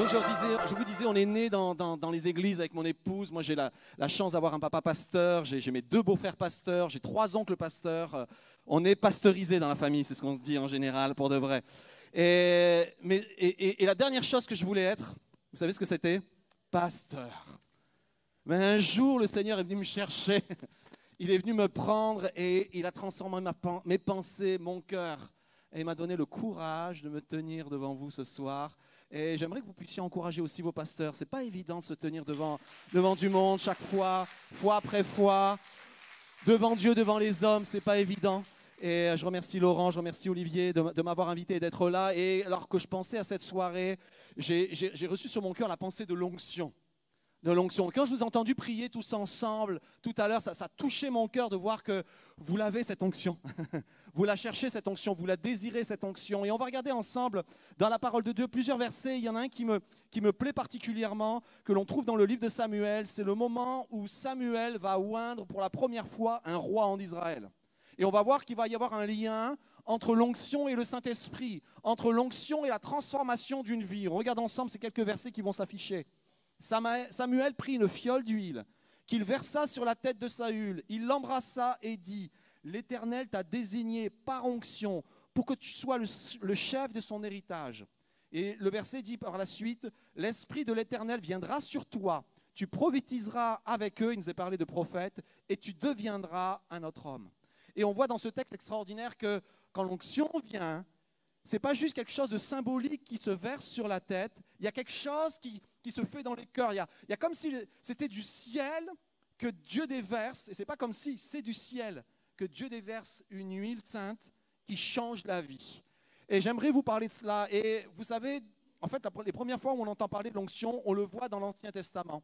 Donc je vous disais, on est né dans les églises avec mon épouse. Moi, j'ai la chance d'avoir un papa pasteur. J'ai mes 2 beaux-frères pasteurs. J'ai 3 oncles pasteurs. On est pasteurisé dans la famille, c'est ce qu'on se dit en général, pour de vrai. Et la dernière chose que je voulais être, vous savez ce que c'était? Pasteur. Mais un jour, le Seigneur est venu me chercher. Il est venu me prendre et il a transformé mes pensées, mon cœur. Et il m'a donné le courage de me tenir devant vous ce soir. Et j'aimerais que vous puissiez encourager aussi vos pasteurs. Ce n'est pas évident de se tenir devant du monde chaque fois, fois après fois, devant Dieu, devant les hommes, ce n'est pas évident. Et je remercie Laurent, je remercie Olivier de m'avoir invité et d'être là. Et alors que je pensais à cette soirée, j'ai reçu sur mon cœur la pensée de l'onction. Quand je vous ai entendu prier tous ensemble tout à l'heure, ça a touché mon cœur de voir que vous l'avez cette onction. Vous la cherchez cette onction, vous la désirez cette onction. Et on va regarder ensemble dans la parole de Dieu plusieurs versets. Il y en a un qui me plaît particulièrement, que l'on trouve dans le livre de Samuel. C'est le moment où Samuel va oindre pour la première fois un roi en Israël. Et on va voir qu'il va y avoir un lien entre l'onction et le Saint-Esprit, entre l'onction et la transformation d'une vie. On regarde ensemble ces quelques versets qui vont s'afficher. Samuel prit une fiole d'huile qu'il versa sur la tête de Saül. Il l'embrassa et dit: l'Éternel t'a désigné par onction pour que tu sois le chef de son héritage. Et le verset dit par la suite: l'Esprit de l'Éternel viendra sur toi, tu prophétiseras avec eux, il nous est parlé de prophètes, et tu deviendras un autre homme. Et on voit dans ce texte extraordinaire que quand l'onction vient, ce n'est pas juste quelque chose de symbolique qui se verse sur la tête, il y a quelque chose qui se fait dans les cœurs. Il y a comme si c'était du ciel que Dieu déverse, et ce n'est pas comme si, c'est du ciel que Dieu déverse une huile sainte qui change la vie. Et j'aimerais vous parler de cela. Et vous savez, en fait, les premières fois où on entend parler de l'onction, on le voit dans l'Ancien Testament.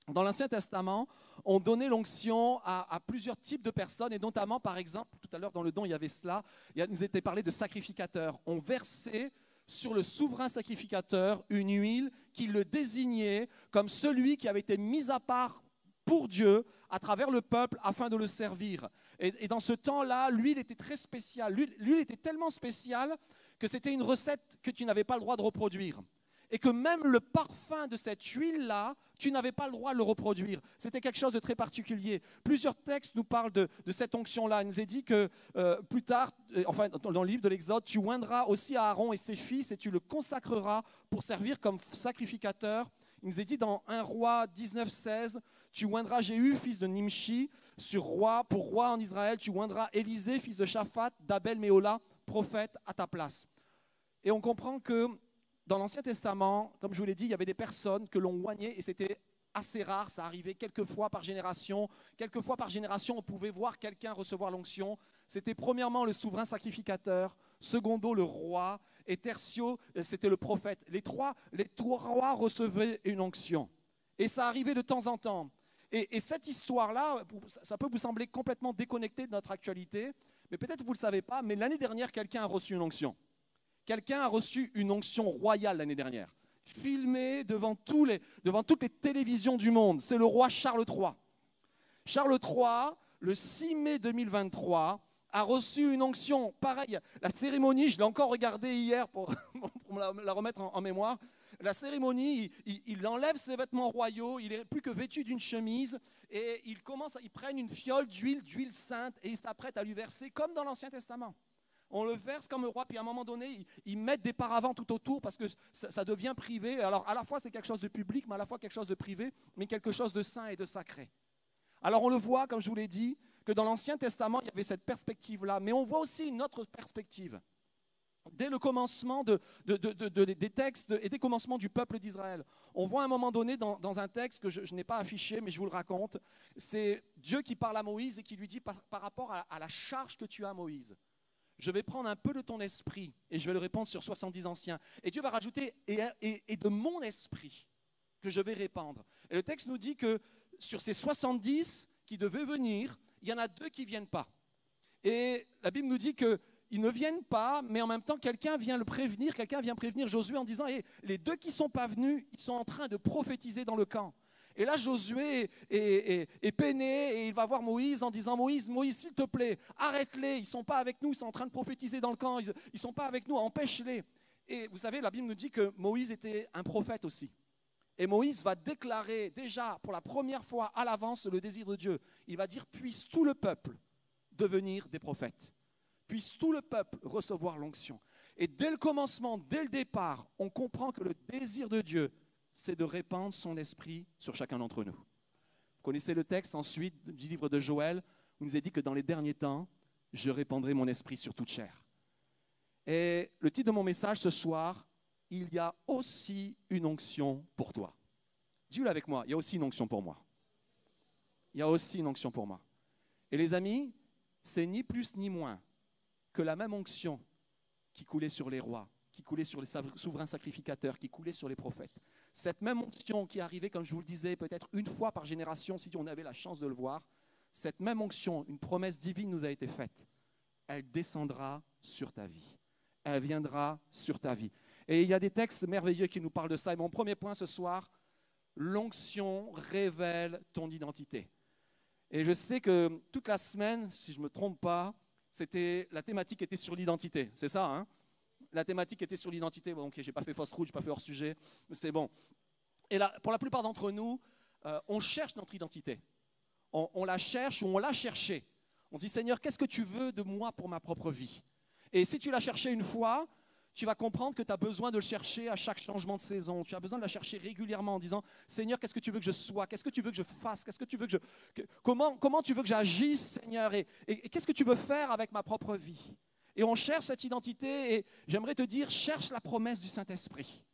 Dans l'Ancien Testament, on donnait l'onction à plusieurs types de personnes, et notamment, par exemple, tout à l'heure dans le don, il y avait cela, il nous était parlé de sacrificateurs. On versait sur le souverain sacrificateur une huile qui le désignait comme celui qui avait été mis à part pour Dieu à travers le peuple afin de le servir. Et dans ce temps-là, l'huile était très spéciale. L'huile était tellement spéciale que c'était une recette que tu n'avais pas le droit de reproduire. Et que même le parfum de cette huile-là, tu n'avais pas le droit de le reproduire. C'était quelque chose de très particulier. Plusieurs textes nous parlent de cette onction-là. Il nous est dit que plus tard, enfin dans le livre de l'Exode, tu oindras aussi à Aaron et ses fils et tu le consacreras pour servir comme sacrificateur. Il nous est dit dans 1 Roi 19,16, tu oindras Jéhu, fils de Nimshi, pour roi en Israël. Tu oindras Élisée, fils de Shaphat, d'Abel-Méhola, prophète à ta place. Et on comprend que dans l'Ancien Testament, comme je vous l'ai dit, il y avait des personnes que l'on oignait et c'était assez rare, ça arrivait quelques fois par génération. Quelques fois par génération, on pouvait voir quelqu'un recevoir l'onction. C'était premièrement le souverain sacrificateur, secondo le roi et tertio, c'était le prophète. Les trois rois recevaient une onction. Et ça arrivait de temps en temps. Et cette histoire-là, ça peut vous sembler complètement déconnecté de notre actualité, mais peut-être vous ne le savez pas, mais l'année dernière, quelqu'un a reçu une onction. Quelqu'un a reçu une onction royale l'année dernière, filmée devant toutes les télévisions du monde. C'est le roi Charles III. Charles III, le 6 mai 2023, a reçu une onction. Pareil, la cérémonie, je l'ai encore regardée hier pour me la remettre en mémoire. La cérémonie, il enlève ses vêtements royaux, il n'est plus que vêtu d'une chemise et ils prennent une fiole d'huile sainte et ils s'apprêtent à lui verser comme dans l'Ancien Testament. On le verse comme un roi, puis à un moment donné, ils mettent des paravents tout autour parce que ça devient privé. Alors à la fois c'est quelque chose de public, mais à la fois quelque chose de privé, mais quelque chose de saint et de sacré. Alors on le voit, comme je vous l'ai dit, que dans l'Ancien Testament, il y avait cette perspective-là, mais on voit aussi une autre perspective. Dès le commencement des textes et des commencements du peuple d'Israël, on voit à un moment donné dans un texte que je n'ai pas affiché, mais je vous le raconte, c'est Dieu qui parle à Moïse et qui lui dit par rapport à la charge que tu as, Moïse. Je vais prendre un peu de ton esprit et je vais le répandre sur 70 anciens. Et Dieu va rajouter et de mon esprit que je vais répandre. Et le texte nous dit que sur ces 70 qui devaient venir, il y en a 2 qui ne viennent pas. Et la Bible nous dit qu'ils ne viennent pas, mais en même temps, quelqu'un vient prévenir Josué en disant les 2 qui ne sont pas venus, ils sont en train de prophétiser dans le camp. Et là, Josué est peiné et il va voir Moïse en disant Moïse, s'il te plaît, arrête-les, ils ne sont pas avec nous, ils sont en train de prophétiser dans le camp, ils ne sont pas avec nous, empêche-les. Et vous savez, la Bible nous dit que Moïse était un prophète aussi. Et Moïse va déclarer déjà pour la première fois à l'avance le désir de Dieu. Il va dire, puisse tout le peuple devenir des prophètes. Puisse tout le peuple recevoir l'onction. Et dès le commencement, dès le départ, on comprend que le désir de Dieu, c'est de répandre son esprit sur chacun d'entre nous. Vous connaissez le texte ensuite du livre de Joël, où il nous est dit que dans les derniers temps, je répandrai mon esprit sur toute chair. Et le titre de mon message ce soir, il y a aussi une onction pour toi. Dis-le avec moi, il y a aussi une onction pour moi. Il y a aussi une onction pour moi. Et les amis, c'est ni plus ni moins que la même onction qui coulait sur les rois, qui coulait sur les souverains sacrificateurs, qui coulait sur les prophètes. Cette même onction qui arrivait, comme je vous le disais, peut-être une fois par génération, si on avait la chance de le voir, cette même onction, une promesse divine nous a été faite. Elle descendra sur ta vie. Elle viendra sur ta vie. Et il y a des textes merveilleux qui nous parlent de ça. Et mon premier point ce soir, l'onction révèle ton identité. Et je sais que toute la semaine, si je ne me trompe pas, la thématique était sur l'identité. C'est ça, hein? La thématique était sur l'identité. Bon, ok, je n'ai pas fait fausse route, je n'ai pas fait hors sujet, mais c'est bon. Et là, pour la plupart d'entre nous, on cherche notre identité. On la cherche ou on l'a cherchée. On se dit, Seigneur, qu'est-ce que tu veux de moi pour ma propre vie? Et si tu l'as cherché une fois, tu vas comprendre que tu as besoin de le chercher à chaque changement de saison. Tu as besoin de la chercher régulièrement en disant, Seigneur, qu'est-ce que tu veux que je sois? Qu'est-ce que tu veux que je fasse? Qu'est-ce que tu veux comment tu veux que j'agisse, Seigneur? Et qu'est-ce que tu veux faire avec ma propre vie? Et on cherche cette identité et j'aimerais te dire, cherche la promesse du Saint-Esprit.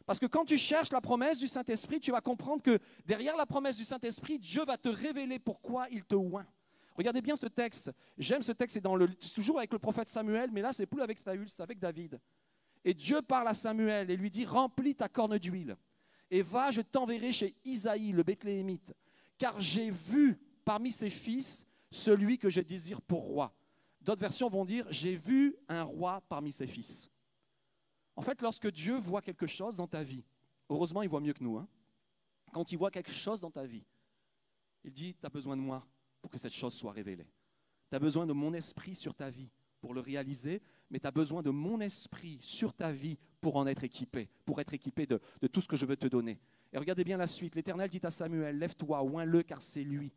Parce que quand tu cherches la promesse du Saint-Esprit, tu vas comprendre que derrière la promesse du Saint-Esprit, Dieu va te révéler pourquoi il te oint. Regardez bien ce texte. J'aime ce texte, c'est toujours avec le prophète Samuel, mais là, c'est plus avec Saül, c'est avec David. Et Dieu parle à Samuel et lui dit, remplis ta corne d'huile et va, je t'enverrai chez Isaïe, le Bethléemite, car j'ai vu parmi ses fils celui que je désire pour roi. D'autres versions vont dire, j'ai vu un roi parmi ses fils. En fait, lorsque Dieu voit quelque chose dans ta vie, heureusement, il voit mieux que nous, hein, quand il voit quelque chose dans ta vie, il dit, tu as besoin de moi pour que cette chose soit révélée. Tu as besoin de mon esprit sur ta vie pour le réaliser, mais tu as besoin de mon esprit sur ta vie pour en être équipé, pour être équipé de tout ce que je veux te donner. Et regardez bien la suite. L'Éternel dit à Samuel, lève-toi, oins-le, car c'est lui.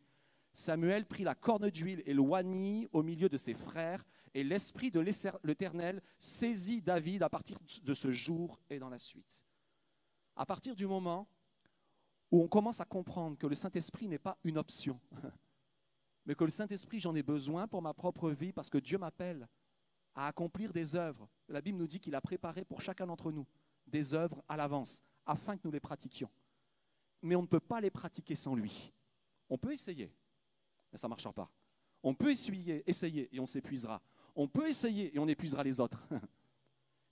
Samuel prit la corne d'huile et l'oignit au milieu de ses frères, et l'esprit de l'Éternel saisit David à partir de ce jour et dans la suite. À partir du moment où on commence à comprendre que le Saint-Esprit n'est pas une option, mais que le Saint-Esprit, j'en ai besoin pour ma propre vie parce que Dieu m'appelle à accomplir des œuvres. La Bible nous dit qu'il a préparé pour chacun d'entre nous des œuvres à l'avance afin que nous les pratiquions. Mais on ne peut pas les pratiquer sans lui. On peut essayer, mais ça ne marchera pas. On peut essayer et on s'épuisera. On peut essayer et on épuisera les autres.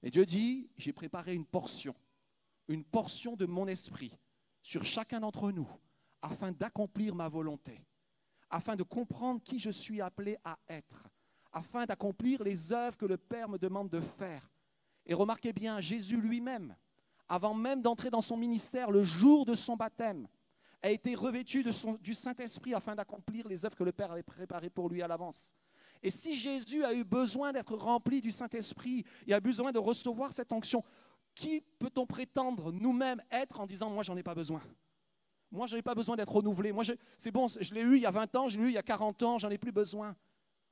Et Dieu dit, j'ai préparé une portion de mon esprit sur chacun d'entre nous afin d'accomplir ma volonté, afin de comprendre qui je suis appelé à être, afin d'accomplir les œuvres que le Père me demande de faire. Et remarquez bien, Jésus lui-même, avant même d'entrer dans son ministère, le jour de son baptême, a été revêtu du Saint-Esprit afin d'accomplir les œuvres que le Père avait préparées pour lui à l'avance. Et si Jésus a eu besoin d'être rempli du Saint-Esprit, il a besoin de recevoir cette onction, qui peut-on prétendre nous-mêmes être en disant « moi, j'en ai pas besoin ». Moi, je n'ai pas besoin d'être renouvelé. Moi, c'est bon, je l'ai eu il y a 20 ans, je l'ai eu il y a 40 ans, j'en ai plus besoin.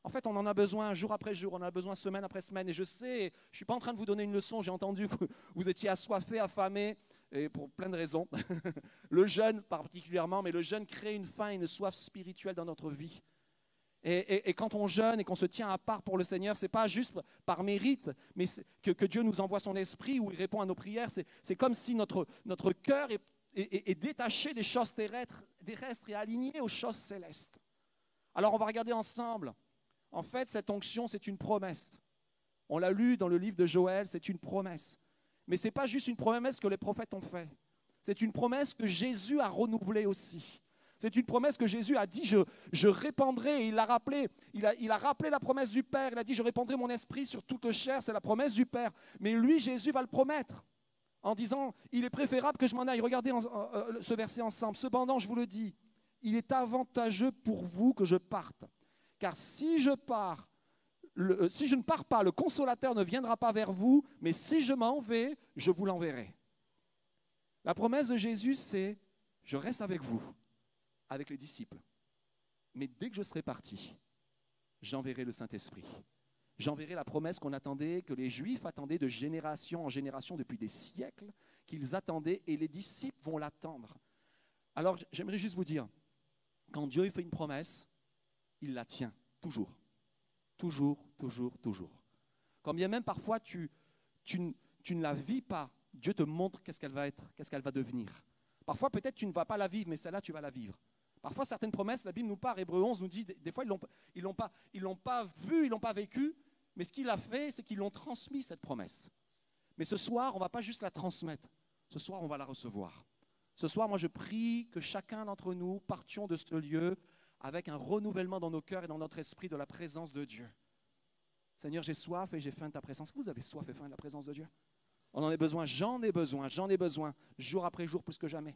En fait, on en a besoin jour après jour, on en a besoin semaine après semaine. Et je sais, je ne suis pas en train de vous donner une leçon, j'ai entendu que vous étiez assoiffés, affamés, et pour plein de raisons. Le jeûne particulièrement, mais le jeûne crée une faim et une soif spirituelle dans notre vie. Et quand on jeûne et qu'on se tient à part pour le Seigneur, ce n'est pas juste par mérite, mais que Dieu nous envoie son esprit où il répond à nos prières. C'est comme si notre cœur est détaché des choses terrestres et aligné aux choses célestes. Alors on va regarder ensemble. En fait, cette onction, c'est une promesse. On l'a lu dans le livre de Joël, c'est une promesse. Mais ce n'est pas juste une promesse que les prophètes ont faite. C'est une promesse que Jésus a renouvelée aussi. C'est une promesse que Jésus a dit, je répandrai, et il l'a rappelé. Il a rappelé la promesse du Père. Il a dit, je répandrai mon esprit sur toute chair. C'est la promesse du Père. Mais lui, Jésus va le promettre en disant, il est préférable que je m'en aille. Regardez ce verset ensemble. Cependant, je vous le dis, il est avantageux pour vous que je parte. Car si je pars, si je ne pars pas, le consolateur ne viendra pas vers vous, mais si je m'en vais, je vous l'enverrai. La promesse de Jésus, c'est « Je reste avec vous, avec les disciples. Mais dès que je serai parti, j'enverrai le Saint-Esprit. » J'enverrai la promesse qu'on attendait, que les Juifs attendaient de génération en génération depuis des siècles, qu'ils attendaient, et les disciples vont l'attendre. Alors, j'aimerais juste vous dire, quand Dieu fait une promesse, il la tient, toujours. Toujours, toujours, toujours. Quand bien même parfois tu ne la vis pas, Dieu te montre qu'est-ce qu'elle va être, qu'est-ce qu'elle va devenir. Parfois, peut-être tu ne vas pas la vivre, mais celle-là, tu vas la vivre. Parfois, certaines promesses, la Bible nous parle, Hébreux 11 nous dit, des fois, ils l'ont pas vu, ils ne l'ont pas vécu, mais ce qu'il a fait, c'est qu'ils l'ont transmis, cette promesse. Mais ce soir, on ne va pas juste la transmettre. Ce soir, on va la recevoir. Ce soir, moi, je prie que chacun d'entre nous partions de ce lieu avec un renouvellement dans nos cœurs et dans notre esprit de la présence de Dieu. Seigneur, j'ai soif et j'ai faim de ta présence. Vous avez soif et faim de la présence de Dieu? On en a besoin, j'en ai besoin, jour après jour, plus que jamais.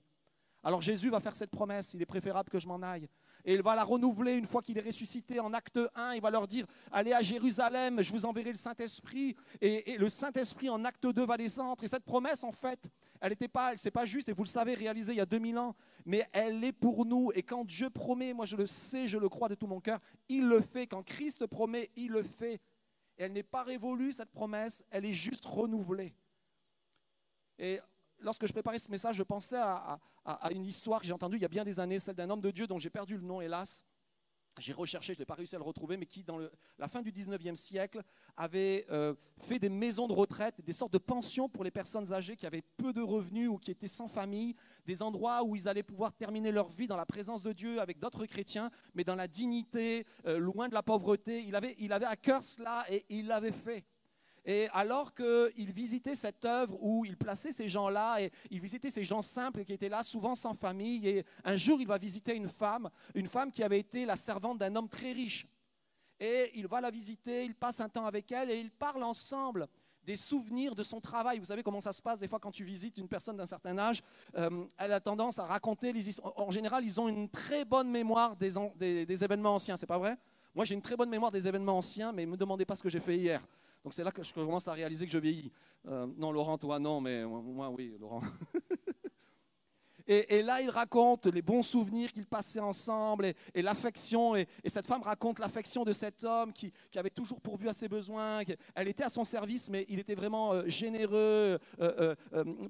Alors Jésus va faire cette promesse, il est préférable que je m'en aille. Et il va la renouveler une fois qu'il est ressuscité. En acte 1, il va leur dire, allez à Jérusalem, je vous enverrai le Saint-Esprit. Et le Saint-Esprit en acte 2 va descendre. Et cette promesse, en fait, elle c'est pas juste, et vous le savez, réalisée il y a 2000 ans, mais elle est pour nous. Et quand Dieu promet, moi je le sais, je le crois de tout mon cœur, il le fait. Quand Christ promet, il le fait. Et elle n'est pas révolue, cette promesse, elle est juste renouvelée. Et lorsque je préparais ce message, je pensais à une histoire que j'ai entendue il y a bien des années, celle d'un homme de Dieu dont j'ai perdu le nom, hélas. J'ai recherché, je n'ai pas réussi à le retrouver, mais qui, dans la fin du 19e siècle, avait fait des maisons de retraite, des sortes de pensions pour les personnes âgées qui avaient peu de revenus ou qui étaient sans famille, des endroits où ils allaient pouvoir terminer leur vie dans la présence de Dieu avec d'autres chrétiens, mais dans la dignité, loin de la pauvreté. Il avait à cœur cela et il l'avait fait. Et alors qu'il visitait cette œuvre où il plaçait ces gens-là, et il visitait ces gens simples qui étaient là, souvent sans famille, et un jour il va visiter une femme qui avait été la servante d'un homme très riche. Et il va la visiter, il passe un temps avec elle, et ils parlent ensemble des souvenirs de son travail. Vous savez comment ça se passe des fois quand tu visites une personne d'un certain âge, elle a tendance à raconter les histoires. En général, ils ont une très bonne mémoire des événements anciens, c'est pas vrai? Moi j'ai une très bonne mémoire des événements anciens, mais ne me demandez pas ce que j'ai fait hier. Donc c'est là que je commence à réaliser que je vieillis. Non, Laurent, toi non, mais moi oui, Laurent. et là, il raconte les bons souvenirs qu'ils passaient ensemble et l'affection. Et cette femme raconte l'affection de cet homme qui avait toujours pourvu à ses besoins. Elle était à son service, mais il était vraiment généreux,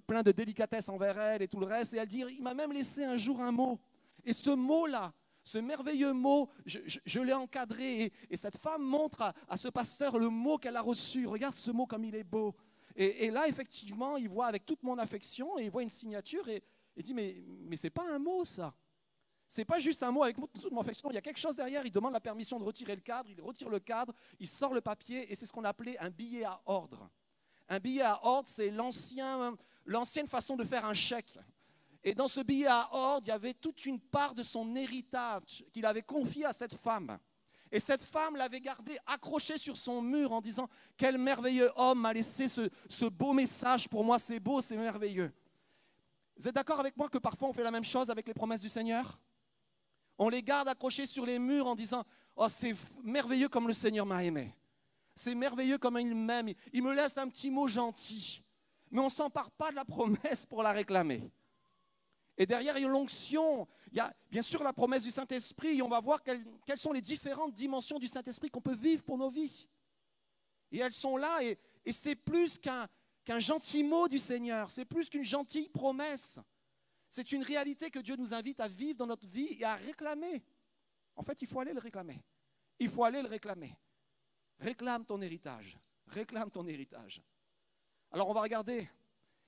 plein de délicatesse envers elle et tout le reste. Et elle dit, il m'a même laissé un jour un mot. Et ce mot-là, ce merveilleux mot, je l'ai encadré et cette femme montre à ce pasteur le mot qu'elle a reçu. Regarde ce mot comme il est beau. Et là, effectivement, il voit avec toute mon affection et il voit une signature et il dit, mais ce n'est pas un mot ça. Ce n'est pas juste un mot avec toute mon affection. Il y a quelque chose derrière. Il demande la permission de retirer le cadre. Il retire le cadre, il sort le papier et c'est ce qu'on appelait un billet à ordre. Un billet à ordre, c'est l'ancienne façon de faire un chèque. Et dans ce billet à ordre, il y avait toute une part de son héritage qu'il avait confié à cette femme. Et cette femme l'avait gardé accroché sur son mur en disant « Quel merveilleux homme m'a laissé ce beau message pour moi, c'est beau, c'est merveilleux. » Vous êtes d'accord avec moi que parfois on fait la même chose avec les promesses du Seigneur? On les garde accrochés sur les murs en disant « Oh, c'est merveilleux comme le Seigneur m'a aimé. C'est merveilleux comme il m'aime. Il me laisse un petit mot gentil. » Mais on ne s'empare pas de la promesse pour la réclamer. Et derrière, il y a l'onction, il y a bien sûr la promesse du Saint-Esprit, et on va voir quelles sont les différentes dimensions du Saint-Esprit qu'on peut vivre pour nos vies. Et elles sont là, et c'est plus qu'un gentil mot du Seigneur, c'est plus qu'une gentille promesse. C'est une réalité que Dieu nous invite à vivre dans notre vie et à réclamer. En fait, il faut aller le réclamer. Il faut aller le réclamer. Réclame ton héritage. Réclame ton héritage. Alors, on va regarder.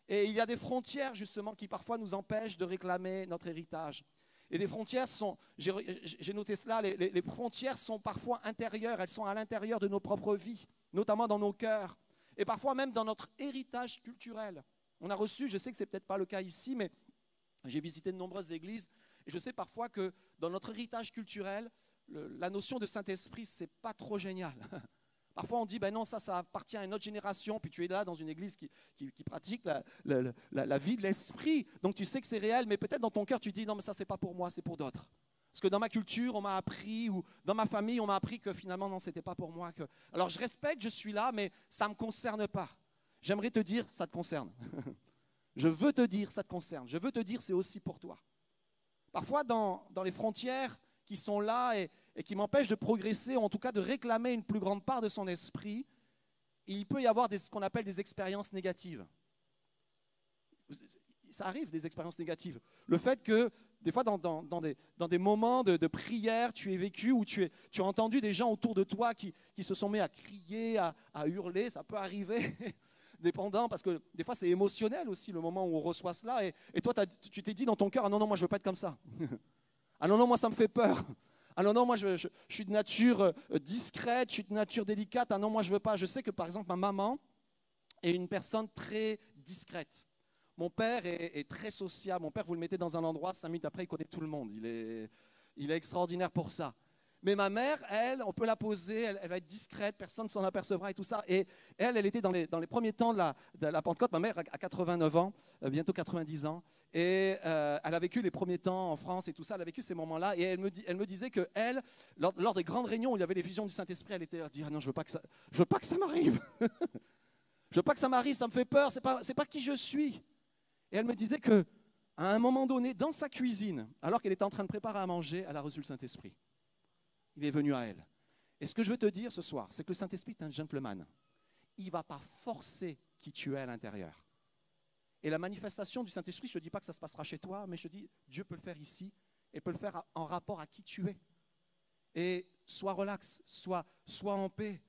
Et il y a des frontières, justement, qui parfois nous empêchent de réclamer notre héritage. Et des frontières sont, j'ai noté cela, les frontières sont parfois intérieures, elles sont à l'intérieur de nos propres vies, notamment dans nos cœurs, et parfois même dans notre héritage culturel. On a reçu, je sais que ce n'est peut-être pas le cas ici, mais j'ai visité de nombreuses églises, et je sais parfois que dans notre héritage culturel, la notion de Saint-Esprit, ce n'est pas trop génial. Parfois, on dit, ben non, ça appartient à une autre génération, puis tu es là dans une église qui pratique la vie de l'esprit, donc tu sais que c'est réel, mais peut-être dans ton cœur, tu dis, non, mais ça, c'est pas pour moi, c'est pour d'autres. Parce que dans ma culture, on m'a appris, ou dans ma famille, on m'a appris que finalement, non, ce n'était pas pour moi. Alors je respecte, je suis là, mais ça ne me concerne pas. J'aimerais te dire, ça te concerne. Je veux te dire, ça te concerne. Je veux te dire, c'est aussi pour toi. Parfois, dans les frontières qui sont là et qui m'empêchent de progresser, ou en tout cas de réclamer une plus grande part de son esprit, il peut y avoir ce qu'on appelle des expériences négatives. Ça arrive, des expériences négatives. Le fait que, des fois, dans des moments de prière, tu aies vécu ou tu as entendu des gens autour de toi qui se sont mis à crier, à hurler, ça peut arriver, dépendant, parce que des fois, c'est émotionnel aussi, le moment où on reçoit cela. Et toi, tu t'es dit dans ton cœur, ah non, non, moi, je ne veux pas être comme ça. Ah non, non, moi, ça me fait peur. Ah non, non, moi, je suis de nature discrète, je suis de nature délicate. Ah non, moi, je ne veux pas. Je sais que, par exemple, ma maman est une personne très discrète. Mon père est très sociable. Mon père, vous le mettez dans un endroit, 5 minutes après, il connaît tout le monde. Il est extraordinaire pour ça. Mais ma mère, elle, on peut la poser, elle va être discrète, personne ne s'en apercevra et tout ça. Et elle était dans les premiers temps de la Pentecôte. Ma mère a 89 ans, bientôt 90 ans. Et elle a vécu les premiers temps en France et tout ça. Elle a vécu ces moments-là. Et elle me disait que elle, lors des grandes réunions où il y avait les visions du Saint-Esprit, elle était à dire, ah non, je veux pas que ça m'arrive. Je veux pas que ça m'arrive, ça me fait peur, c'est pas qui je suis. Et elle me disait qu'à un moment donné, dans sa cuisine, alors qu'elle était en train de préparer à manger, elle a reçu le Saint-Esprit. Il est venu à elle. Et ce que je veux te dire ce soir, c'est que le Saint-Esprit est un gentleman. Il ne va pas forcer qui tu es à l'intérieur. Et la manifestation du Saint-Esprit, je ne dis pas que ça se passera chez toi, mais je dis, Dieu peut le faire ici et peut le faire en rapport à qui tu es. Et sois relax, sois en paix.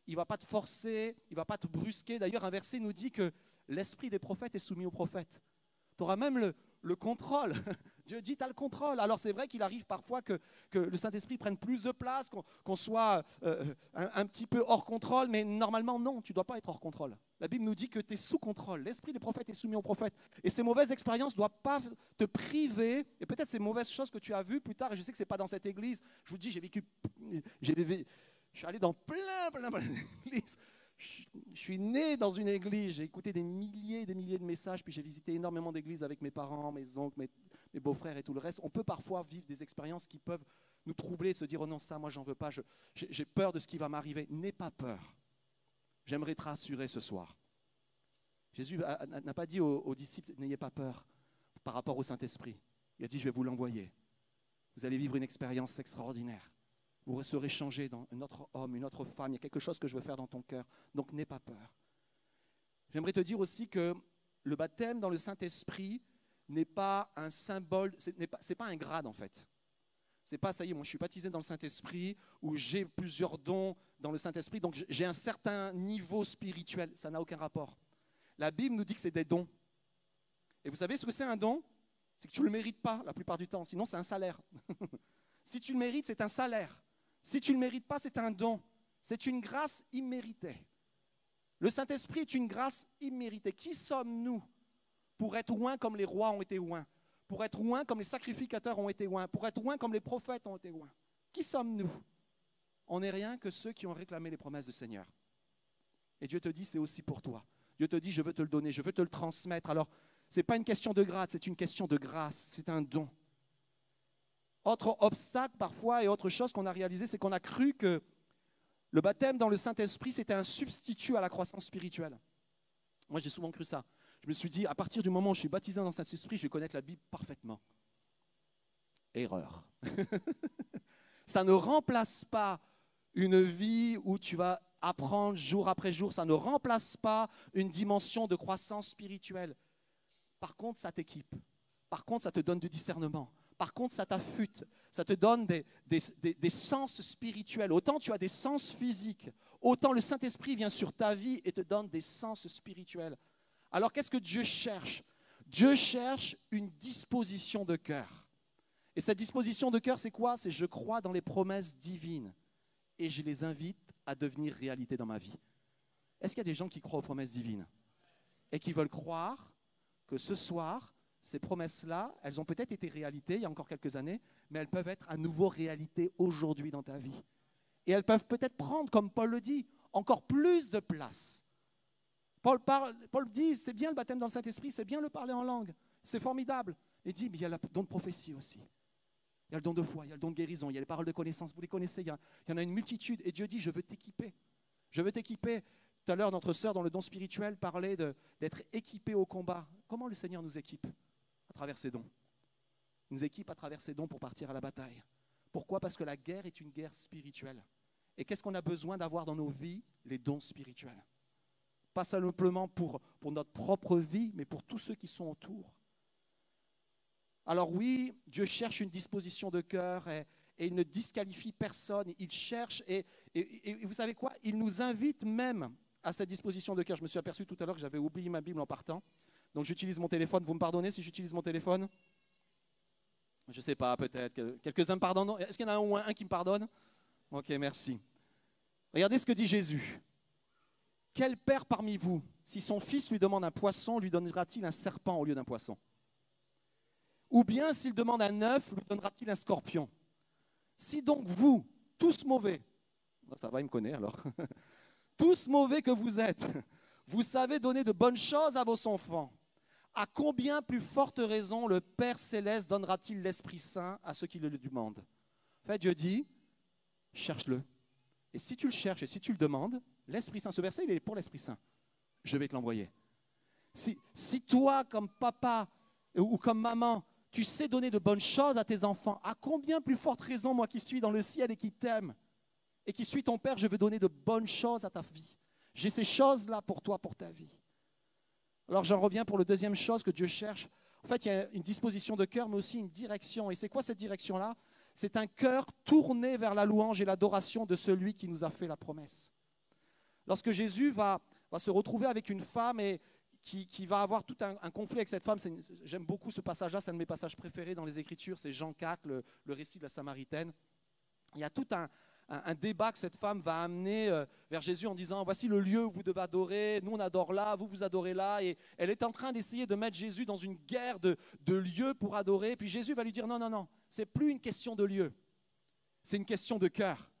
Il ne va pas te forcer, il ne va pas te brusquer. D'ailleurs, un verset nous dit que l'esprit des prophètes est soumis aux prophètes. Tu auras même le contrôle. Dieu dit, tu as le contrôle. Alors c'est vrai qu'il arrive parfois que le Saint-Esprit prenne plus de place, qu'on soit un petit peu hors contrôle, mais normalement non, tu ne dois pas être hors contrôle. La Bible nous dit que tu es sous contrôle. L'esprit des prophètes est soumis aux prophètes. Et ces mauvaises expériences ne doivent pas te priver, et peut-être ces mauvaises choses que tu as vues plus tard, et je sais que ce n'est pas dans cette église, je vous dis, je suis allé dans plein d'églises. Je suis né dans une église, j'ai écouté des milliers et des milliers de messages, puis j'ai visité énormément d'églises avec mes parents, mes oncles, mes beaux-frères et tout le reste. On peut parfois vivre des expériences qui peuvent nous troubler, de se dire, oh non, ça, moi, j'en veux pas, j'ai peur de ce qui va m'arriver. N'aie pas peur. J'aimerais te rassurer ce soir. Jésus n'a pas dit aux disciples, n'ayez pas peur par rapport au Saint-Esprit. Il a dit, je vais vous l'envoyer. Vous allez vivre une expérience extraordinaire. Vous serez changé dans un autre homme, une autre femme. Il y a quelque chose que je veux faire dans ton cœur. Donc, n'aie pas peur. J'aimerais te dire aussi que le baptême dans le Saint-Esprit n'est pas un symbole, c'est pas un grade en fait. C'est pas, ça y est, moi je suis baptisé dans le Saint-Esprit ou j'ai plusieurs dons dans le Saint-Esprit, donc j'ai un certain niveau spirituel. Ça n'a aucun rapport. La Bible nous dit que c'est des dons. Et vous savez ce que c'est un don? C'est que tu ne le mérites pas la plupart du temps, sinon c'est un salaire. Si tu le mérites, c'est un salaire. Si tu ne le mérites pas, c'est un don. C'est une grâce imméritée. Le Saint-Esprit est une grâce imméritée. Qui sommes-nous pour être oints comme les rois ont été oints? Pour être oints comme les sacrificateurs ont été oints? Pour être oints comme les prophètes ont été oints? Qui sommes-nous? On n'est rien que ceux qui ont réclamé les promesses du Seigneur. Et Dieu te dit, c'est aussi pour toi. Dieu te dit, je veux te le donner, je veux te le transmettre. Alors, ce n'est pas une question de grade, c'est une question de grâce, c'est un don. Autre obstacle parfois et autre chose qu'on a réalisé, c'est qu'on a cru que le baptême dans le Saint-Esprit, c'était un substitut à la croissance spirituelle. Moi, j'ai souvent cru ça. Je me suis dit, à partir du moment où je suis baptisé dans le Saint-Esprit, je vais connaître la Bible parfaitement. Erreur. Ça ne remplace pas une vie où tu vas apprendre jour après jour. Ça ne remplace pas une dimension de croissance spirituelle. Par contre, ça t'équipe. Par contre, ça te donne du discernement. Par contre, ça t'affûte, ça te donne des sens spirituels. Autant tu as des sens physiques, autant le Saint-Esprit vient sur ta vie et te donne des sens spirituels. Alors, qu'est-ce que Dieu cherche? Dieu cherche une disposition de cœur. Et cette disposition de cœur, c'est quoi? C'est je crois dans les promesses divines et je les invite à devenir réalité dans ma vie. Est-ce qu'il y a des gens qui croient aux promesses divines et qui veulent croire que ce soir, ces promesses-là, elles ont peut-être été réalité il y a encore quelques années, mais elles peuvent être à nouveau réalité aujourd'hui dans ta vie. Et elles peuvent peut-être prendre, comme Paul le dit, encore plus de place. Paul dit, c'est bien le baptême dans le Saint-Esprit, c'est bien le parler en langue, c'est formidable. Il dit, mais il y a le don de prophétie aussi. Il y a le don de foi, il y a le don de guérison, il y a les paroles de connaissance, vous les connaissez, il y en a une multitude. Et Dieu dit, je veux t'équiper. Je veux t'équiper. Tout à l'heure, notre sœur dans le don spirituel parlait d'être équipé au combat. Comment le Seigneur nous équipe? À travers ses dons. Il nous équipe à travers ses dons pour partir à la bataille. Pourquoi? Parce que la guerre est une guerre spirituelle. Et qu'est-ce qu'on a besoin d'avoir dans nos vies? Les dons spirituels. Pas simplement pour notre propre vie, mais pour tous ceux qui sont autour. Alors oui, Dieu cherche une disposition de cœur et il ne disqualifie personne. Il cherche et vous savez quoi? Il nous invite même à cette disposition de cœur. Je me suis aperçu tout à l'heure que j'avais oublié ma Bible en partant. Donc j'utilise mon téléphone. Vous me pardonnez si j'utilise mon téléphone? Je ne sais pas, peut-être. Quelques-uns me pardonnent. Est-ce qu'il y en a au moins un qui me pardonne? Ok, merci. Regardez ce que dit Jésus. Quel père parmi vous, si son fils lui demande un poisson, lui donnera-t-il un serpent au lieu d'un poisson? Ou bien, s'il demande un œuf, lui donnera-t-il un scorpion? Si donc vous, tous mauvais, ça va, il me connaît alors, tous mauvais que vous êtes, vous savez donner de bonnes choses à vos enfants, à combien plus forte raison le Père Céleste donnera-t-il l'Esprit Saint à ceux qui le demandent? En fait, Dieu dit, cherche-le. Et si tu le cherches et si tu le demandes, l'Esprit Saint, ce verset, il est pour l'Esprit Saint. Je vais te l'envoyer. Si toi, comme papa ou comme maman, tu sais donner de bonnes choses à tes enfants, à combien plus forte raison, moi qui suis dans le ciel et qui t'aime, et qui suis ton Père, je veux donner de bonnes choses à ta vie. J'ai ces choses-là pour toi, pour ta vie. Alors j'en reviens pour la deuxième chose que Dieu cherche. En fait, il y a une disposition de cœur, mais aussi une direction. Et c'est quoi cette direction-là? C'est un cœur tourné vers la louange et l'adoration de celui qui nous a fait la promesse. Lorsque Jésus va se retrouver avec une femme et qui va avoir tout un conflit avec cette femme. J'aime beaucoup ce passage-là, c'est un de mes passages préférés dans les Écritures, c'est Jean 4, le récit de la Samaritaine. Il y a tout un débat que cette femme va amener vers Jésus en disant, voici le lieu où vous devez adorer, nous on adore là, vous adorez là. Et elle est en train d'essayer de mettre Jésus dans une guerre de lieux pour adorer. Puis Jésus va lui dire, non, c'est plus une question de lieu, c'est une question de cœur.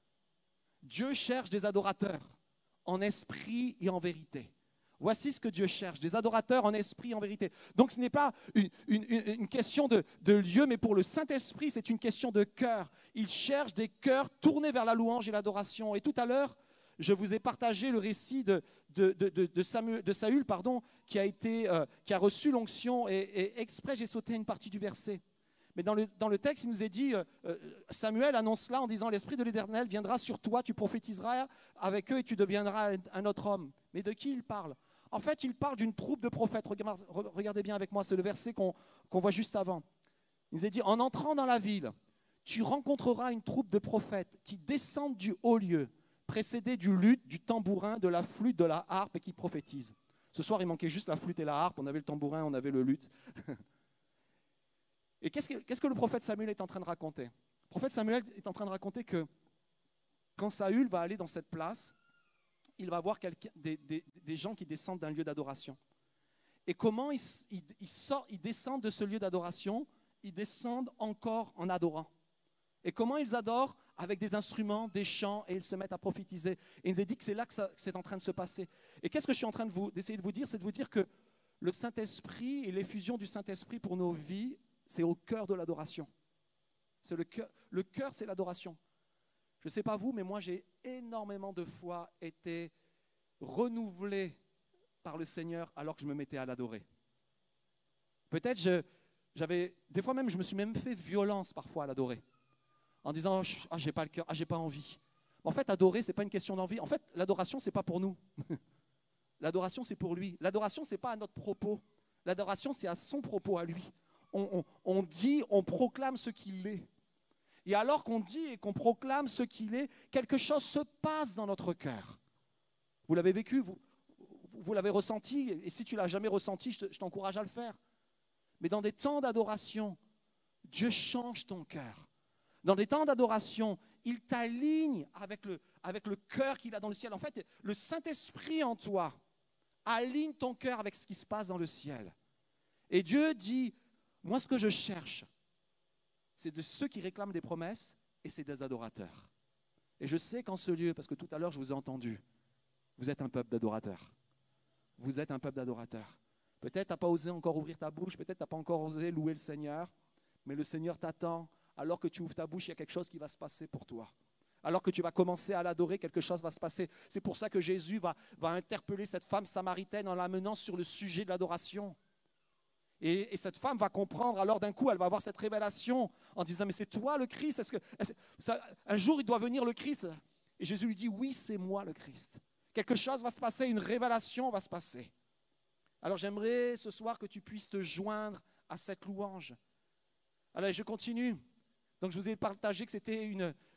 Dieu cherche des adorateurs en esprit et en vérité. Voici ce que Dieu cherche, des adorateurs en esprit et en vérité. Donc ce n'est pas une question de lieu, mais pour le Saint-Esprit, c'est une question de cœur. Il cherche des cœurs tournés vers la louange et l'adoration. Et tout à l'heure, je vous ai partagé le récit de Saül, qui a reçu l'onction, et exprès j'ai sauté une partie du verset. Mais dans le texte, il nous est dit, Samuel annonce cela en disant, l'Esprit de l'Éternel viendra sur toi, tu prophétiseras avec eux et tu deviendras un autre homme. Mais de qui il parle? En fait, il parle d'une troupe de prophètes. Regardez bien avec moi, c'est le verset qu'on voit juste avant. Il nous est dit, en entrant dans la ville, tu rencontreras une troupe de prophètes qui descendent du haut lieu, précédés du luth, du tambourin, de la flûte, de la harpe et qui prophétisent. Ce soir, il manquait juste la flûte et la harpe, on avait le tambourin, on avait le luth. Et qu'est-ce que le prophète Samuel est en train de raconter? Le prophète Samuel est en train de raconter que quand Saül va aller dans cette place, il va voir des gens qui descendent d'un lieu d'adoration. Et comment ils descendent de ce lieu d'adoration? Ils descendent encore en adorant. Et comment ils adorent? Avec des instruments, des chants, et ils se mettent à prophétiser. Et il nous a dit que c'est là que c'est en train de se passer. Et qu'est-ce que je suis en train d'essayer de vous dire? C'est de vous dire que le Saint-Esprit et l'effusion du Saint-Esprit pour nos vies, c'est au cœur de l'adoration. C'est le cœur, c'est l'adoration. Je ne sais pas vous, mais moi j'ai énormément de fois été renouvelé par le Seigneur alors que je me mettais à l'adorer. Peut-être des fois même, je me suis même fait violence parfois à l'adorer. En disant, j'ai pas le cœur, j'ai pas envie. En fait, adorer, ce n'est pas une question d'envie. En fait, l'adoration, ce n'est pas pour nous. L'adoration, c'est pour lui. L'adoration, ce n'est pas à notre propos. L'adoration, c'est à son propos, à lui. On dit, on proclame ce qu'il est. Et alors qu'on dit et qu'on proclame ce qu'il est, quelque chose se passe dans notre cœur. Vous l'avez vécu, vous l'avez ressenti, et si tu ne l'as jamais ressenti, je t'encourage à le faire. Mais dans des temps d'adoration, Dieu change ton cœur. Dans des temps d'adoration, il t'aligne avec le cœur qu'il a dans le ciel. En fait, le Saint-Esprit en toi aligne ton cœur avec ce qui se passe dans le ciel. Et Dieu dit, moi ce que je cherche, c'est de ceux qui réclament des promesses et c'est des adorateurs. Et je sais qu'en ce lieu, parce que tout à l'heure je vous ai entendu, vous êtes un peuple d'adorateurs. Vous êtes un peuple d'adorateurs. Peut-être tu n'as pas osé encore ouvrir ta bouche, peut-être tu n'as pas encore osé louer le Seigneur, mais le Seigneur t'attend alors que tu ouvres ta bouche, il y a quelque chose qui va se passer pour toi. Alors que tu vas commencer à l'adorer, quelque chose va se passer. C'est pour ça que Jésus va interpeller cette femme samaritaine en l'amenant sur le sujet de l'adoration. Et cette femme va comprendre, alors d'un coup, elle va avoir cette révélation en disant, mais c'est toi le Christ, un jour il doit venir le Christ. Et Jésus lui dit, oui, c'est moi le Christ. Quelque chose va se passer, une révélation va se passer. Alors j'aimerais ce soir que tu puisses te joindre à cette louange. Alors je continue. Donc je vous ai partagé que c'était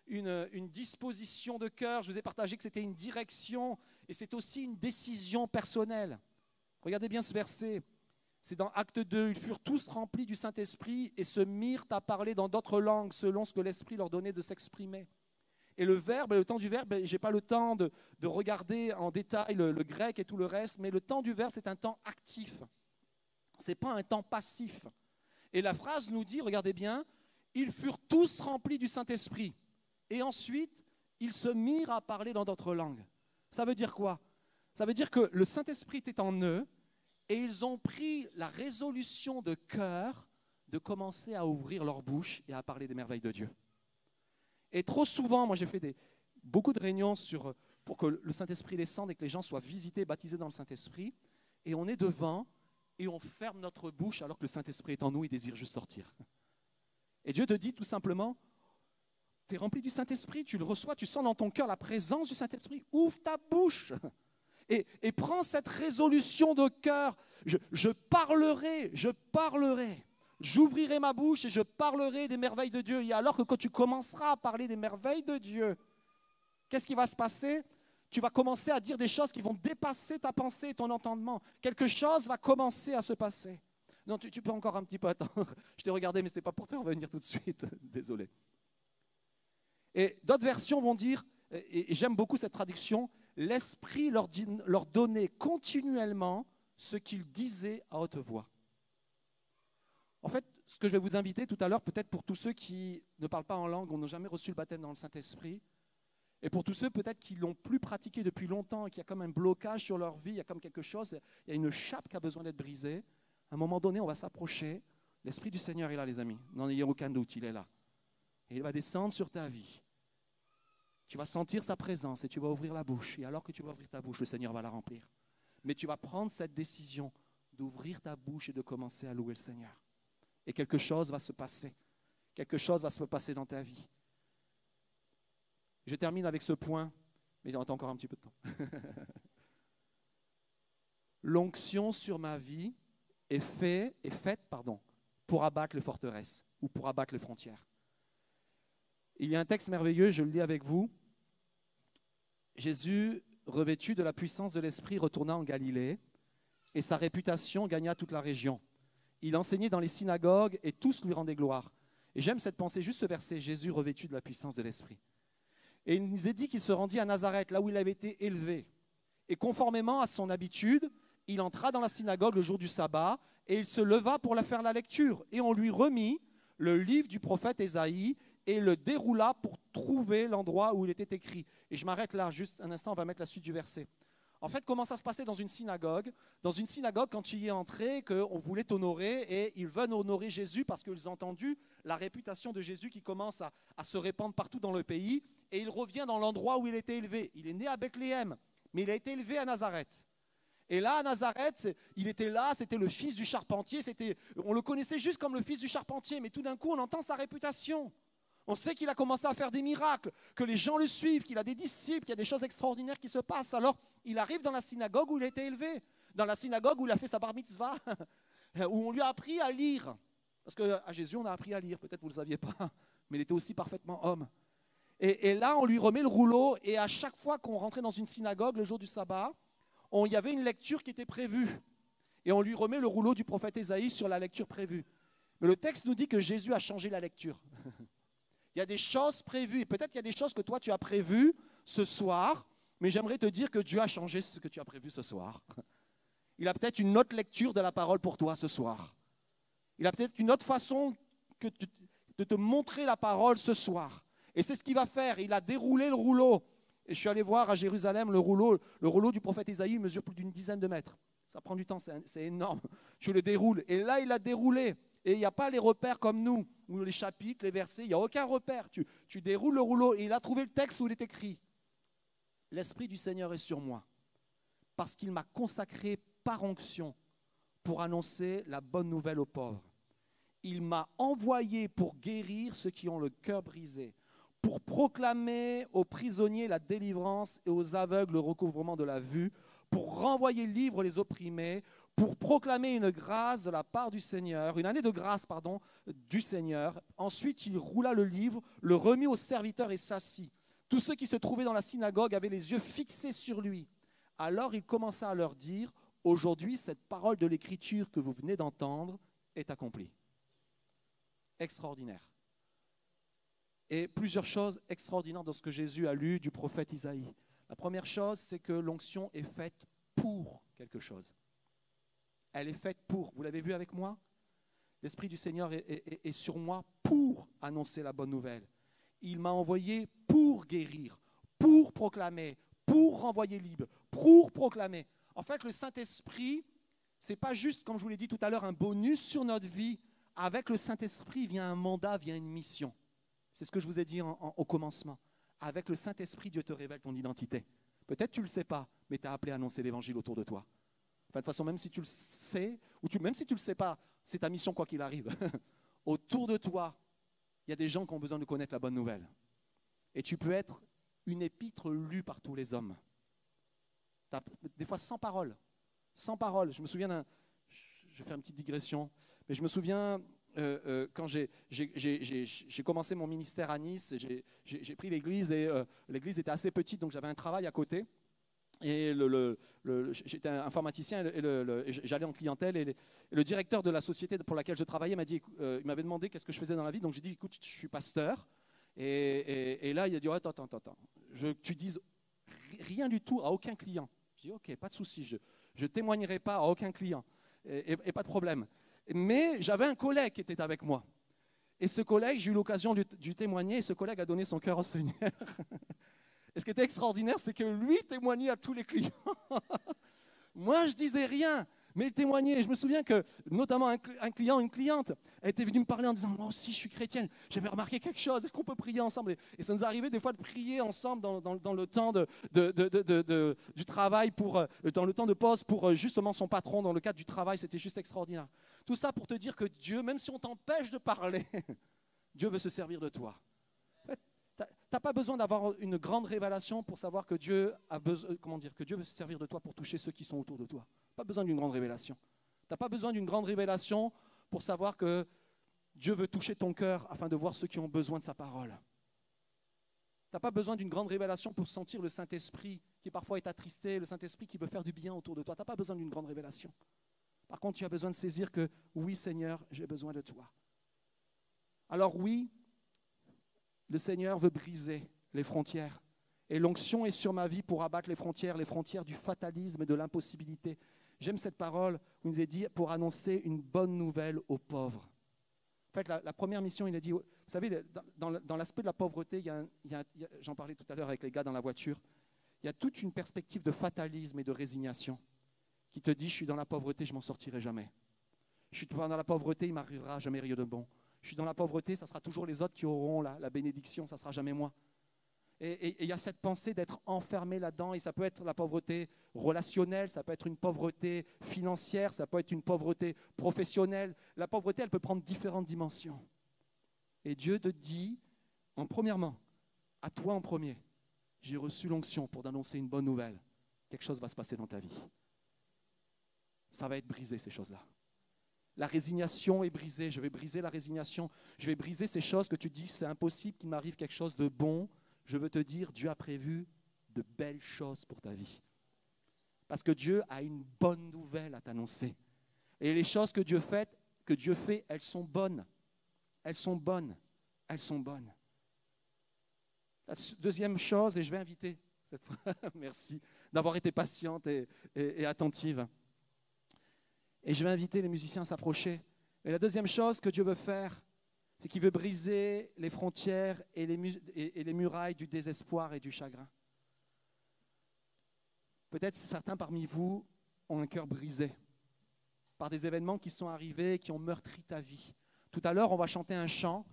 une disposition de cœur, je vous ai partagé que c'était une direction et c'est aussi une décision personnelle. Regardez bien ce verset. C'est dans Acte 2, ils furent tous remplis du Saint-Esprit et se mirent à parler dans d'autres langues selon ce que l'Esprit leur donnait de s'exprimer. Et le temps du verbe, je n'ai pas le temps de regarder en détail le grec et tout le reste, mais le temps du verbe, c'est un temps actif. Ce n'est pas un temps passif. Et la phrase nous dit, regardez bien, ils furent tous remplis du Saint-Esprit. Et ensuite, ils se mirent à parler dans d'autres langues. Ça veut dire quoi? Ça veut dire que le Saint-Esprit était en eux, et ils ont pris la résolution de cœur de commencer à ouvrir leur bouche et à parler des merveilles de Dieu. Et trop souvent, moi j'ai fait beaucoup de réunions pour que le Saint-Esprit descende et que les gens soient visités, baptisés dans le Saint-Esprit. Et on est devant et on ferme notre bouche alors que le Saint-Esprit est en nous et désire juste sortir. Et Dieu te dit tout simplement, tu es rempli du Saint-Esprit, tu le reçois, tu sens dans ton cœur la présence du Saint-Esprit, ouvre ta bouche. Et prends cette résolution de cœur, je parlerai, j'ouvrirai ma bouche et je parlerai des merveilles de Dieu. Et alors que quand tu commenceras à parler des merveilles de Dieu, qu'est-ce qui va se passer? Tu vas commencer à dire des choses qui vont dépasser ta pensée et ton entendement. Quelque chose va commencer à se passer. Non, tu peux encore un petit peu attendre. Je t'ai regardé, mais ce n'était pas pour te faire venir tout de suite. Désolé. Et d'autres versions vont dire, et j'aime beaucoup cette traduction, l'Esprit leur donnait continuellement ce qu'il disait à haute voix. En fait, ce que je vais vous inviter tout à l'heure, peut-être pour tous ceux qui ne parlent pas en langue ou n'ont jamais reçu le baptême dans le Saint-Esprit, et pour tous ceux peut-être qui ne l'ont plus pratiqué depuis longtemps et qui a comme un blocage sur leur vie, il y a comme quelque chose, il y a une chape qui a besoin d'être brisée, à un moment donné, on va s'approcher. L'Esprit du Seigneur est là, les amis. N'en ayez aucun doute, il est là. Et il va descendre sur ta vie. Tu vas sentir sa présence et tu vas ouvrir la bouche. Et alors que tu vas ouvrir ta bouche, le Seigneur va la remplir. Mais tu vas prendre cette décision d'ouvrir ta bouche et de commencer à louer le Seigneur. Et quelque chose va se passer. Quelque chose va se passer dans ta vie. Je termine avec ce point, mais il reste encore un petit peu de temps. L'onction sur ma vie est faite pour abattre les forteresses ou pour abattre les frontières. Il y a un texte merveilleux, je le lis avec vous. Jésus, revêtu de la puissance de l'Esprit, retourna en Galilée et sa réputation gagna toute la région. Il enseignait dans les synagogues et tous lui rendaient gloire. Et j'aime cette pensée, juste ce verset, Jésus revêtu de la puissance de l'Esprit. Et il nous est dit qu'il se rendit à Nazareth, là où il avait été élevé. Et conformément à son habitude, il entra dans la synagogue le jour du sabbat et il se leva pour faire la lecture. Et on lui remit le livre du prophète Ésaïe et le déroula pour trouver l'endroit où il était écrit. Et je m'arrête là, juste un instant, on va mettre la suite du verset. En fait, comment ça se passait dans une synagogue? Dans une synagogue, quand tu y es entré, qu'on voulait t'honorer, et ils veulent honorer Jésus parce qu'ils ont entendu la réputation de Jésus qui commence à se répandre partout dans le pays, et il revient dans l'endroit où il était élevé. Il est né à Bethléem, mais il a été élevé à Nazareth. Et là, à Nazareth, il était là, c'était le fils du charpentier, on le connaissait juste comme le fils du charpentier, mais tout d'un coup, on entend sa réputation. On sait qu'il a commencé à faire des miracles, que les gens le suivent, qu'il a des disciples, qu'il y a des choses extraordinaires qui se passent. Alors, il arrive dans la synagogue où il a été élevé, dans la synagogue où il a fait sa bar mitzvah, où on lui a appris à lire. Parce qu'à Jésus, on a appris à lire, peut-être vous ne le saviez pas, mais il était aussi parfaitement homme. Et là, on lui remet le rouleau, et à chaque fois qu'on rentrait dans une synagogue, le jour du sabbat, il y avait une lecture qui était prévue. Et on lui remet le rouleau du prophète Ésaïe sur la lecture prévue. Mais le texte nous dit que Jésus a changé la lecture. Il y a des choses prévues, et peut-être qu'il y a des choses que toi tu as prévues ce soir, mais j'aimerais te dire que Dieu a changé ce que tu as prévu ce soir. Il a peut-être une autre lecture de la parole pour toi ce soir. Il a peut-être une autre façon de te montrer la parole ce soir. Et c'est ce qu'il va faire, il a déroulé le rouleau. Et je suis allé voir à Jérusalem le rouleau du prophète Ésaïe, il mesure plus d'une dizaine de mètres. Ça prend du temps, c'est énorme. Je le déroule. Et là, il a déroulé. Et il n'y a pas les repères comme nous, ou les chapitres, les versets, il n'y a aucun repère. Tu déroules le rouleau et il a trouvé le texte où il est écrit. L'Esprit du Seigneur est sur moi, parce qu'il m'a consacré par onction pour annoncer la bonne nouvelle aux pauvres. Il m'a envoyé pour guérir ceux qui ont le cœur brisé, pour proclamer aux prisonniers la délivrance et aux aveugles le recouvrement de la vue, pour renvoyer libre les opprimés, pour proclamer une grâce de la part du Seigneur, une année de grâce, du Seigneur. Ensuite, il roula le livre, le remit aux serviteurs et s'assit. Tous ceux qui se trouvaient dans la synagogue avaient les yeux fixés sur lui. Alors il commença à leur dire, « Aujourd'hui, cette parole de l'Écriture que vous venez d'entendre est accomplie. » Extraordinaire. Et plusieurs choses extraordinaires dans ce que Jésus a lu du prophète Isaïe. La première chose, c'est que l'onction est faite pour quelque chose. Elle est faite pour, vous l'avez vu avec moi? L'Esprit du Seigneur est sur moi pour annoncer la bonne nouvelle. Il m'a envoyé pour guérir, pour proclamer, pour renvoyer libre, pour proclamer. En fait, le Saint-Esprit, ce n'est pas juste, comme je vous l'ai dit tout à l'heure, un bonus sur notre vie. Avec le Saint-Esprit vient un mandat, vient une mission. C'est ce que je vous ai dit au commencement. Avec le Saint-Esprit, Dieu te révèle ton identité. Peut-être tu ne le sais pas, mais tu es appelé à annoncer l'Évangile autour de toi. Enfin, de toute façon, même si tu le sais, même si tu ne le sais pas, c'est ta mission quoi qu'il arrive. Autour de toi, il y a des gens qui ont besoin de connaître la bonne nouvelle. Et tu peux être une épître lue par tous les hommes. Des fois sans parole. Sans parole. Je me souviens je vais faire une petite digression, mais je me souviens quand j'ai commencé mon ministère à Nice, j'ai pris l'église et l'église était assez petite, donc j'avais un travail à côté. Et j'étais informaticien et j'allais en clientèle et le directeur de la société pour laquelle je travaillais il m'avait demandé qu'est-ce que je faisais dans la vie. Donc j'ai dit, écoute, je suis pasteur. Et là, il a dit, attends. Tu dises rien du tout à aucun client. Je dis, ok, pas de souci, je ne témoignerai pas à aucun client et pas de problème. Mais j'avais un collègue qui était avec moi. Et ce collègue, j'ai eu l'occasion de lui témoigner et ce collègue a donné son cœur au Seigneur. Et ce qui était extraordinaire, c'est que lui témoignait à tous les clients. Moi, je disais rien, mais il témoignait. Et je me souviens que, notamment, un client, une cliente, était venue me parler en disant « Moi aussi, je suis chrétienne, j'avais remarqué quelque chose, est-ce qu'on peut prier ensemble ?» Et ça nous arrivait des fois de prier ensemble dans le temps du travail, dans le temps de pause pour justement son patron, dans le cadre du travail. C'était juste extraordinaire. Tout ça pour te dire que Dieu, même si on t'empêche de parler, Dieu veut se servir de toi. Tu n'as pas besoin d'avoir une grande révélation pour savoir que Dieu veut se servir de toi pour toucher ceux qui sont autour de toi. Pas besoin d'une grande révélation. Tu n'as pas besoin d'une grande révélation pour savoir que Dieu veut toucher ton cœur afin de voir ceux qui ont besoin de sa parole. Tu n'as pas besoin d'une grande révélation pour sentir le Saint-Esprit qui parfois est attristé, le Saint-Esprit qui veut faire du bien autour de toi. Tu n'as pas besoin d'une grande révélation. Par contre, tu as besoin de saisir que oui, Seigneur, j'ai besoin de toi. Alors oui, le Seigneur veut briser les frontières. Et l'onction est sur ma vie pour abattre les frontières du fatalisme et de l'impossibilité. J'aime cette parole où il nous est dit pour annoncer une bonne nouvelle aux pauvres. En fait, la première mission, il a dit, vous savez, dans l'aspect de la pauvreté, j'en parlais tout à l'heure avec les gars dans la voiture, il y a toute une perspective de fatalisme et de résignation qui te dit, je suis dans la pauvreté, je ne m'en sortirai jamais. Je suis dans la pauvreté, il ne m'arrivera jamais rien de bon. Je suis dans la pauvreté, ça sera toujours les autres qui auront la bénédiction, ça ne sera jamais moi. Et il y a cette pensée d'être enfermé là-dedans, et ça peut être la pauvreté relationnelle, ça peut être une pauvreté financière, ça peut être une pauvreté professionnelle. La pauvreté, elle peut prendre différentes dimensions. Et Dieu te dit, premièrement, à toi en premier, j'ai reçu l'onction pour t'annoncer une bonne nouvelle. Quelque chose va se passer dans ta vie. Ça va être brisé, ces choses-là. La résignation est brisée, je vais briser la résignation, je vais briser ces choses que tu dis, c'est impossible qu'il m'arrive quelque chose de bon. Je veux te dire, Dieu a prévu de belles choses pour ta vie. Parce que Dieu a une bonne nouvelle à t'annoncer. Et les choses que Dieu fait, elles sont bonnes. Elles sont bonnes. Elles sont bonnes. La deuxième chose, et je vais inviter, cette fois, merci d'avoir été patiente et attentive. Et je vais inviter les musiciens à s'approcher. Et la deuxième chose que Dieu veut faire, c'est qu'il veut briser les frontières et les murailles du désespoir et du chagrin. Peut-être certains parmi vous ont un cœur brisé par des événements qui sont arrivés, qui ont meurtri ta vie. Tout à l'heure, on va chanter un chant.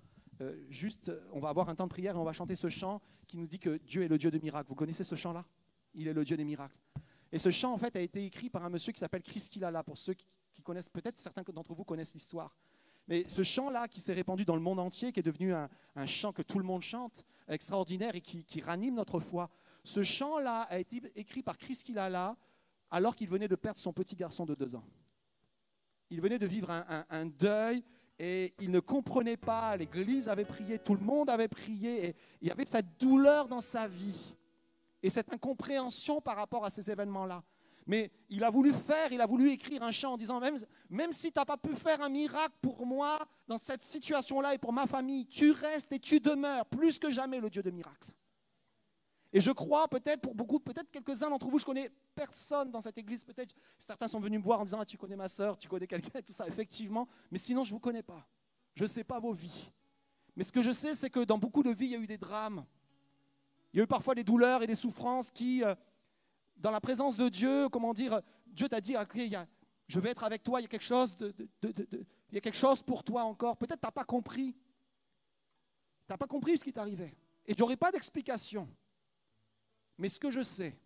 On va avoir un temps de prière et on va chanter ce chant qui nous dit que Dieu est le Dieu des miracles. Vous connaissez ce chant-là? Il est le Dieu des miracles. Et ce chant, en fait, a été écrit par un monsieur qui s'appelle Chris Kilala. Pour ceux qui connaissent, peut-être certains d'entre vous connaissent l'histoire. Mais ce chant-là, qui s'est répandu dans le monde entier, qui est devenu un chant que tout le monde chante, extraordinaire et qui ranime notre foi. Ce chant-là a été écrit par Chris Kilala alors qu'il venait de perdre son petit garçon de 2 ans. Il venait de vivre un deuil et il ne comprenait pas. L'église avait prié, tout le monde avait prié et il y avait cette douleur dans sa vie et cette incompréhension par rapport à ces événements-là. Mais il a voulu écrire un chant en disant même si tu n'as pas pu faire un miracle pour moi dans cette situation-là et pour ma famille, tu restes et tu demeures plus que jamais le Dieu de miracles. Et je crois, peut-être pour beaucoup, peut-être quelques-uns d'entre vous, je connais personne dans cette église, peut-être certains sont venus me voir en disant tu connais ma soeur, tu connais quelqu'un, tout ça, effectivement, mais sinon je ne vous connais pas. Je ne sais pas vos vies. Mais ce que je sais, c'est que dans beaucoup de vies, il y a eu des drames. Il y a eu parfois des douleurs et des souffrances qui, dans la présence de Dieu, Dieu t'a dit, okay, je vais être avec toi, il y a quelque chose, il y a quelque chose pour toi encore. Peut-être tu n'as pas compris. Tu n'as pas compris ce qui t'arrivait. Et je n'aurai pas d'explication. Mais ce que je sais,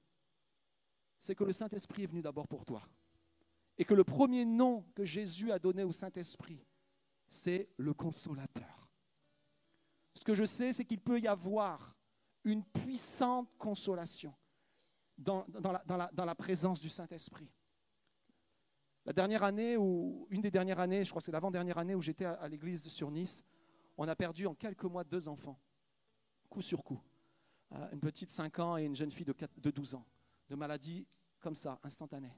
c'est que le Saint-Esprit est venu d'abord pour toi. Et que le premier nom que Jésus a donné au Saint-Esprit, c'est le Consolateur. Ce que je sais, c'est qu'il peut y avoir une puissante consolation dans la présence du Saint-Esprit. La dernière année, une des dernières années, je crois que c'est l'avant-dernière année où j'étais à l'église sur Nice, on a perdu en quelques mois 2 enfants, coup sur coup. Une petite 5 ans et une jeune fille de 12 ans, de maladie comme ça, instantanée.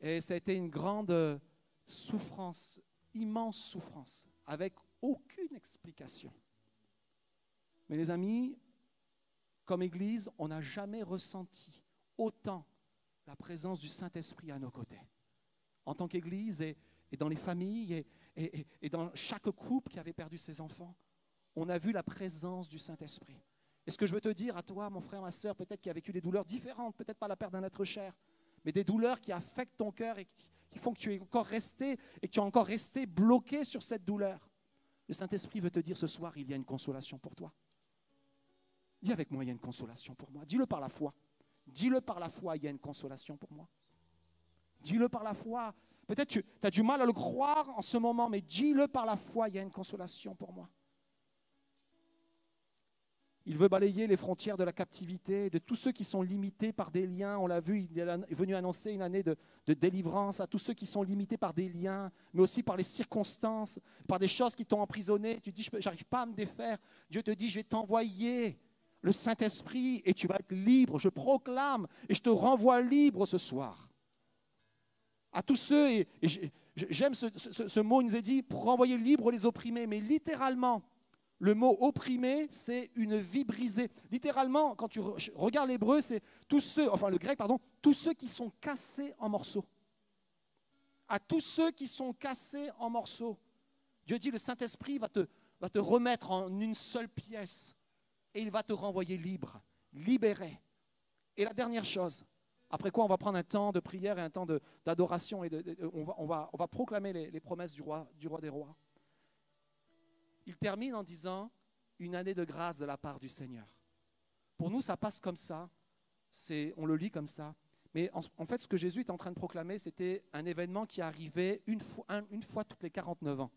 Et ça a été une grande souffrance, immense souffrance, avec aucune explication. Mais les amis, comme Église, on n'a jamais ressenti autant la présence du Saint-Esprit à nos côtés. En tant qu'Église et dans les familles et dans chaque couple qui avait perdu ses enfants, on a vu la présence du Saint-Esprit. Et ce que je veux te dire à toi, mon frère, ma soeur, peut-être qui a vécu des douleurs différentes, peut-être pas la perte d'un être cher, mais des douleurs qui affectent ton cœur et qui font que tu es encore resté et que tu es encore resté bloqué sur cette douleur. Le Saint-Esprit veut te dire ce soir, il y a une consolation pour toi. Dis avec moi, il y a une consolation pour moi. Dis-le par la foi. Dis-le par la foi, il y a une consolation pour moi. Dis-le par la foi. Peut-être tu as du mal à le croire en ce moment, mais dis-le par la foi, il y a une consolation pour moi. Il veut balayer les frontières de la captivité, de tous ceux qui sont limités par des liens. On l'a vu, il est venu annoncer une année de délivrance à tous ceux qui sont limités par des liens, mais aussi par les circonstances, par des choses qui t'ont emprisonné. Tu dis, je n'arrive pas à me défaire. Dieu te dit, je vais t'envoyer le Saint-Esprit et tu vas être libre. Je proclame et je te renvoie libre ce soir. À tous ceux, et j'aime ce mot, il nous est dit, pour renvoyer libre les opprimés, mais littéralement, le mot opprimé, c'est une vie brisée. Littéralement, quand tu regardes l'hébreu, c'est le grec, tous ceux qui sont cassés en morceaux. À tous ceux qui sont cassés en morceaux. Dieu dit, le Saint-Esprit va te remettre en une seule pièce et il va te renvoyer libre, libéré. Et la dernière chose, après quoi on va prendre un temps de prière et un temps d'adoration et on va proclamer les promesses du roi des rois. Il termine en disant une année de grâce de la part du Seigneur. Pour nous, ça passe comme ça, on le lit comme ça. Mais en fait, ce que Jésus est en train de proclamer, c'était un événement qui arrivait une fois toutes les 49 ans.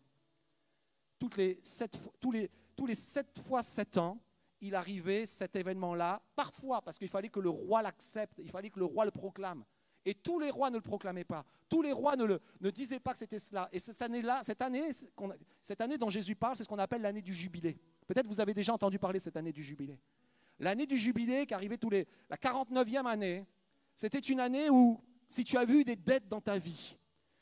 Tous les 7 fois 7 ans, il arrivait cet événement-là, parfois parce qu'il fallait que le roi l'accepte, il fallait que le roi le proclame. Et tous les rois ne le proclamaient pas. Tous les rois ne disaient pas que c'était cela. Et cette année dont Jésus parle, c'est ce qu'on appelle l'année du jubilé. Peut-être vous avez déjà entendu parler de cette année du jubilé. L'année du jubilé qui arrivait la 49e année, c'était une année où, si tu as vu des dettes dans ta vie,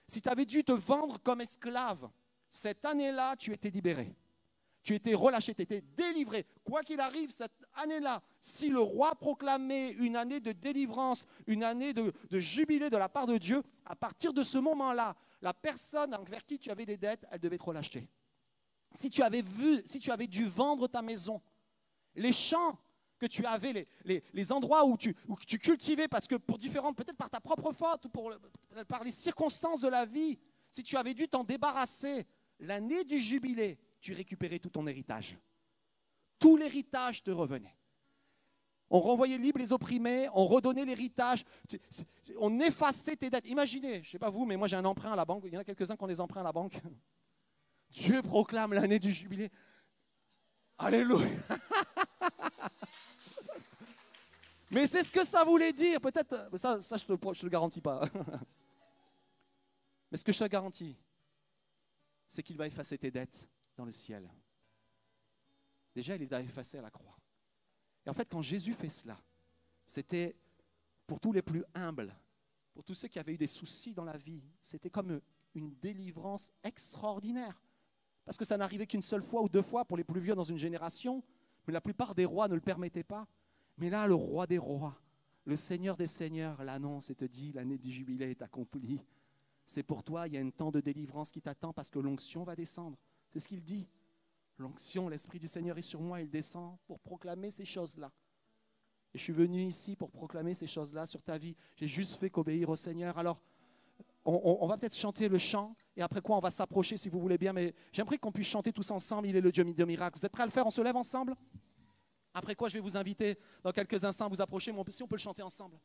si tu avais dû te vendre comme esclave, cette année-là, tu étais libéré. Tu étais relâché, tu étais délivré. Quoi qu'il arrive, cette année-là, si le roi proclamait une année de délivrance, une année de jubilé de la part de Dieu, à partir de ce moment-là, la personne envers qui tu avais des dettes, elle devait être relâchée. Si tu avais dû vendre ta maison, les champs que tu avais, les endroits où tu cultivais, parce que pour différentes, peut-être par ta propre faute, par les circonstances de la vie, si tu avais dû t'en débarrasser, l'année du jubilé, tu récupérais tout ton héritage. Tout l'héritage te revenait. On renvoyait libres les opprimés, on redonnait l'héritage, on effaçait tes dettes. Imaginez, je ne sais pas vous, mais moi j'ai un emprunt à la banque, il y en a quelques-uns qui ont des emprunts à la banque. Dieu proclame l'année du jubilé. Alléluia. Mais c'est ce que ça voulait dire. Peut-être, ça je ne le garantis pas. Mais ce que je te garantis, c'est qu'il va effacer tes dettes dans le ciel. Déjà, il les a effacées à la croix. Et en fait, quand Jésus fait cela, c'était pour tous les plus humbles, pour tous ceux qui avaient eu des soucis dans la vie, c'était comme une délivrance extraordinaire. Parce que ça n'arrivait qu'une seule fois ou deux fois pour les plus vieux dans une génération, mais la plupart des rois ne le permettaient pas. Mais là, le roi des rois, le Seigneur des seigneurs, l'annonce et te dit, l'année du jubilé est accomplie. C'est pour toi, il y a un temps de délivrance qui t'attend parce que l'onction va descendre. C'est ce qu'il dit. L'onction, l'Esprit du Seigneur est sur moi, il descend pour proclamer ces choses-là. Et je suis venu ici pour proclamer ces choses-là sur ta vie. J'ai juste fait qu'obéir au Seigneur. Alors, on va peut-être chanter le chant et après quoi on va s'approcher si vous voulez bien. Mais j'aimerais qu'on puisse chanter tous ensemble. Il est le Dieu de miracles. Vous êtes prêts à le faire? On se lève ensemble? Après quoi je vais vous inviter dans quelques instants à vous approcher. Mais si on peut le chanter ensemble.